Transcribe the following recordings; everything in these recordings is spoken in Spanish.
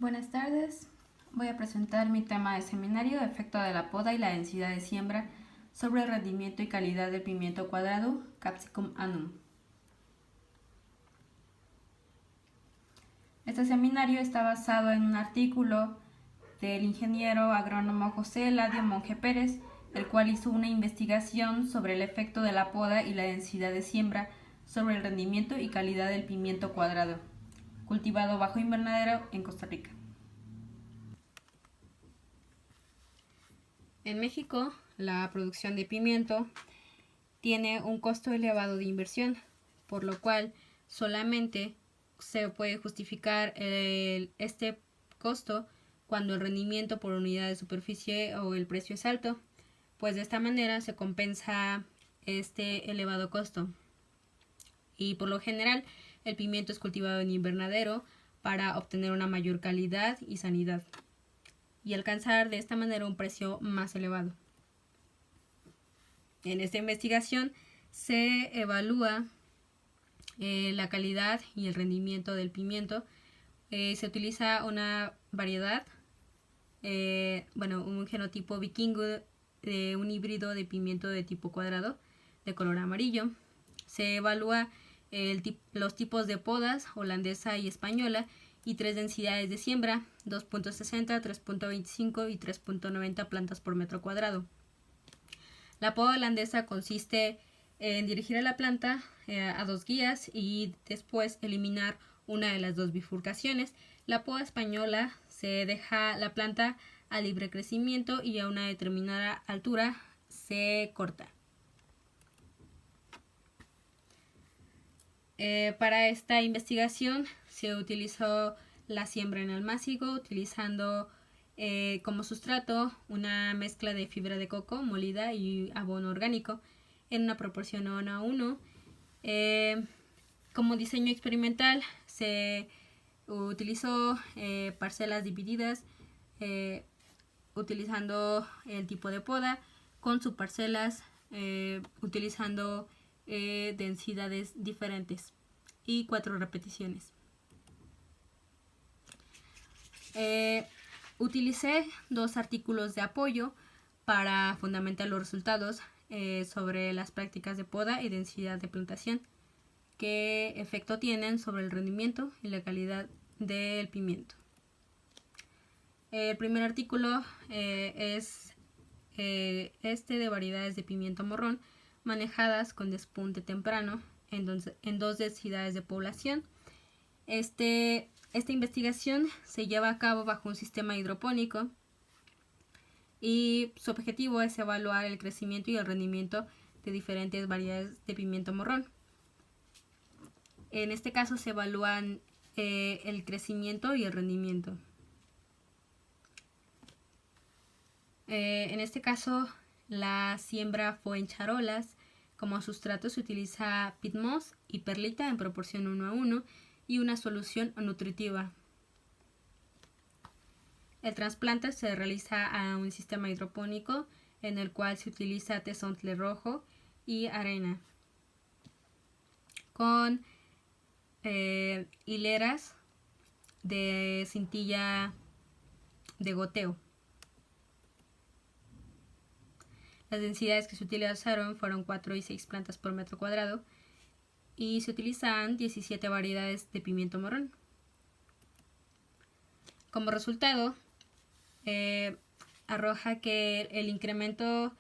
Buenas tardes, voy a presentar mi tema de seminario, efecto de la poda y la densidad de siembra sobre el rendimiento y calidad del pimiento cuadrado Capsicum annum. Este seminario está basado en un artículo del ingeniero agrónomo José Eladio Monge Pérez, el cual hizo una investigación sobre el efecto de la poda y la densidad de siembra sobre el rendimiento y calidad del pimiento cuadrado, cultivado bajo invernadero en Costa Rica. En México, la producción de pimiento tiene un costo elevado de inversión, por lo cual solamente se puede justificar este costo cuando el rendimiento por unidad de superficie o el precio es alto, pues de esta manera se compensa este elevado costo. Y por lo general, el pimiento es cultivado en invernadero para obtener una mayor calidad y sanidad y alcanzar de esta manera un precio más elevado. En esta investigación se evalúa la calidad y el rendimiento del pimiento. Se utiliza una variedad, un genotipo vikingo de un híbrido de pimiento de tipo cuadrado de color amarillo. Se evalúa los tipos de podas holandesa y española y 3 densidades de siembra, 2.60, 3.25 y 3.90 plantas por metro cuadrado. La poda holandesa consiste en dirigir a la planta a 2 guías y después eliminar una de las 2 bifurcaciones. La poda española se deja la planta a libre crecimiento y a una determinada altura se corta. Para esta investigación se utilizó la siembra en almácigo utilizando como sustrato una mezcla de fibra de coco molida y abono orgánico en una proporción 1:1. Como diseño experimental se utilizó parcelas divididas utilizando el tipo de poda con subparcelas utilizando densidades diferentes y 4 repeticiones. Utilicé 2 artículos de apoyo para fundamentar los resultados sobre las prácticas de poda y densidad de plantación, qué efecto tienen sobre el rendimiento y la calidad del pimiento. El primer artículo es de variedades de pimiento morrón manejadas con despunte temprano en 2 densidades de población. Esta investigación se lleva a cabo bajo un sistema hidropónico y su objetivo es evaluar el crecimiento y el rendimiento de diferentes variedades de pimiento morrón. En este caso se evalúan el crecimiento y el rendimiento. En este caso la siembra fue en charolas. Como sustrato se utiliza peat moss y perlita en proporción 1:1 y una solución nutritiva. El trasplante se realiza a un sistema hidropónico en el cual se utiliza tezontle rojo y arena con hileras de cintilla de goteo. Las densidades que se utilizaron fueron 4 y 6 plantas por metro cuadrado y se utilizan 17 variedades de pimiento morrón. Como resultado, arroja que el incremento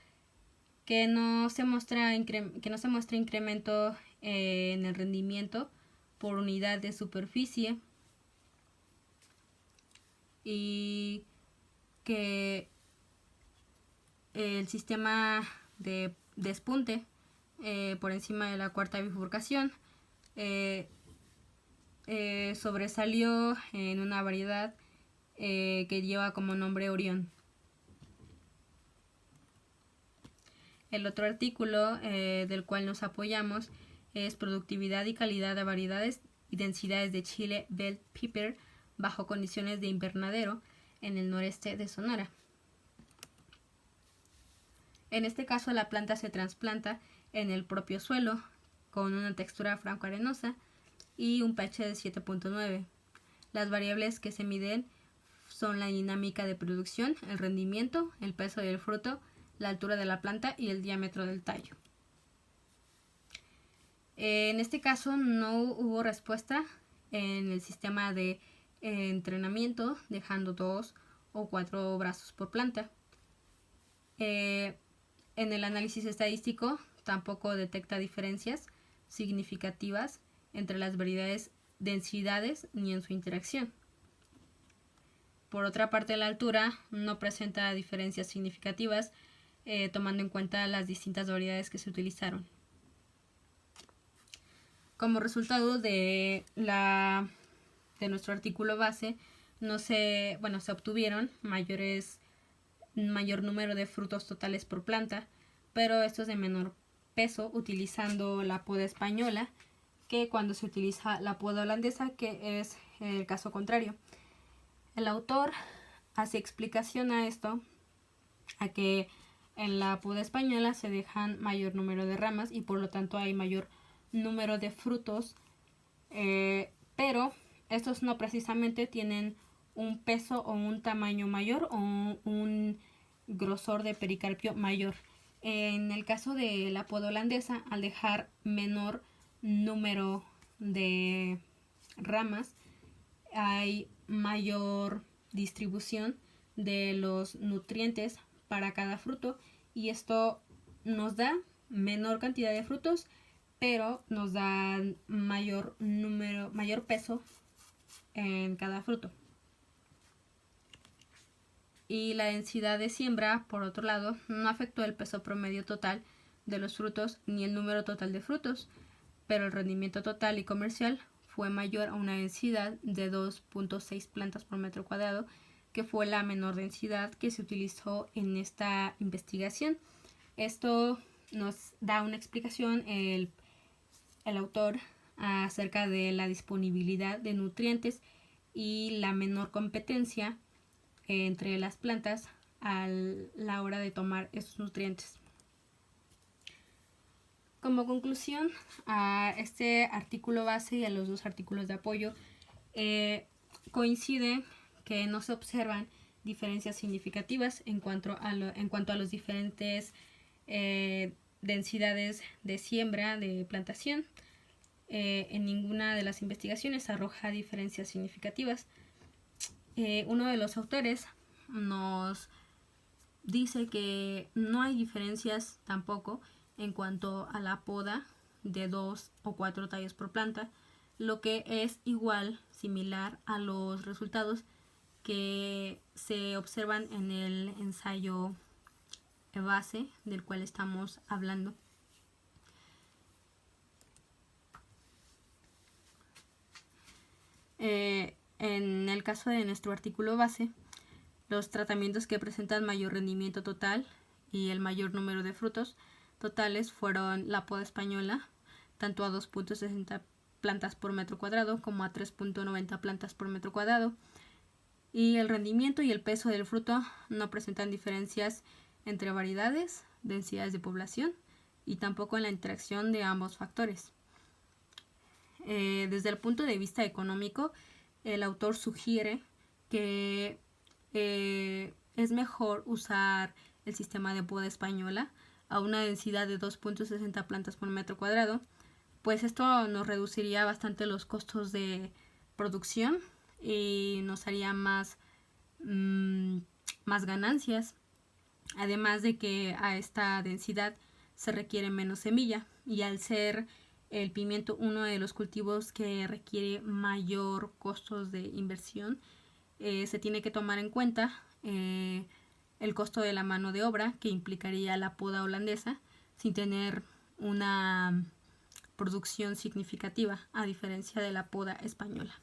que no se muestra incremento en el rendimiento por unidad de superficie y que el sistema de despunte por encima de la 4ª bifurcación sobresalió en una variedad que lleva como nombre Orión. El otro artículo del cual nos apoyamos es productividad y calidad de variedades y densidades de chile bell pepper bajo condiciones de invernadero en el noreste de Sonora. En este caso la planta se trasplanta en el propio suelo con una textura franco-arenosa y un pH de 7.9. Las variables que se miden son la dinámica de producción, el rendimiento, el peso del fruto, la altura de la planta y el diámetro del tallo. En este caso no hubo respuesta en el sistema de entrenamiento, dejando 2 o 4 brazos por planta. En el análisis estadístico tampoco detecta diferencias significativas entre las variedades densidades ni en su interacción. Por otra parte, la altura no presenta diferencias significativas tomando en cuenta las distintas variedades que se utilizaron. Como resultado de nuestro artículo base, se obtuvieron mayor número de frutos totales por planta, pero estos de menor peso utilizando la poda española que cuando se utiliza la poda holandesa, que es el caso contrario. El autor hace explicación a esto, a que en la poda española se dejan mayor número de ramas y por lo tanto hay mayor número de frutos, pero estos no precisamente tienen un peso o un tamaño mayor o un grosor de pericarpio mayor. En el caso de la poda holandesa, al dejar menor número de ramas, hay mayor distribución de los nutrientes para cada fruto y esto nos da menor cantidad de frutos, pero nos da mayor peso en cada fruto. Y la densidad de siembra, por otro lado, no afectó el peso promedio total de los frutos ni el número total de frutos, pero el rendimiento total y comercial fue mayor a una densidad de 2.6 plantas por metro cuadrado, que fue la menor densidad que se utilizó en esta investigación. Esto nos da una explicación el autor acerca de la disponibilidad de nutrientes y la menor competencia entre las plantas a la hora de tomar estos nutrientes. Como conclusión a este artículo base y a los dos artículos de apoyo, coincide que no se observan diferencias significativas en cuanto a los diferentes densidades de siembra, de plantación. En ninguna de las investigaciones arroja diferencias significativas. Uno de los autores nos dice que no hay diferencias tampoco en cuanto a la poda de 2 o 4 tallos por planta, lo que es similar a los resultados que se observan en el ensayo base del cual estamos hablando. En el caso de nuestro artículo base, los tratamientos que presentan mayor rendimiento total y el mayor número de frutos totales fueron la poda española, tanto a 2.60 plantas por metro cuadrado como a 3.90 plantas por metro cuadrado, y el rendimiento y el peso del fruto no presentan diferencias entre variedades, densidades de población y tampoco en la interacción de ambos factores. Desde el punto de vista económico, el autor sugiere que es mejor usar el sistema de poda española a una densidad de 2.60 plantas por metro cuadrado, pues esto nos reduciría bastante los costos de producción y nos haría más ganancias, además de que a esta densidad se requiere menos semilla, y al ser el pimiento uno de los cultivos que requiere mayor costos de inversión, se tiene que tomar en cuenta el costo de la mano de obra que implicaría la poda holandesa sin tener una producción significativa, a diferencia de la poda española.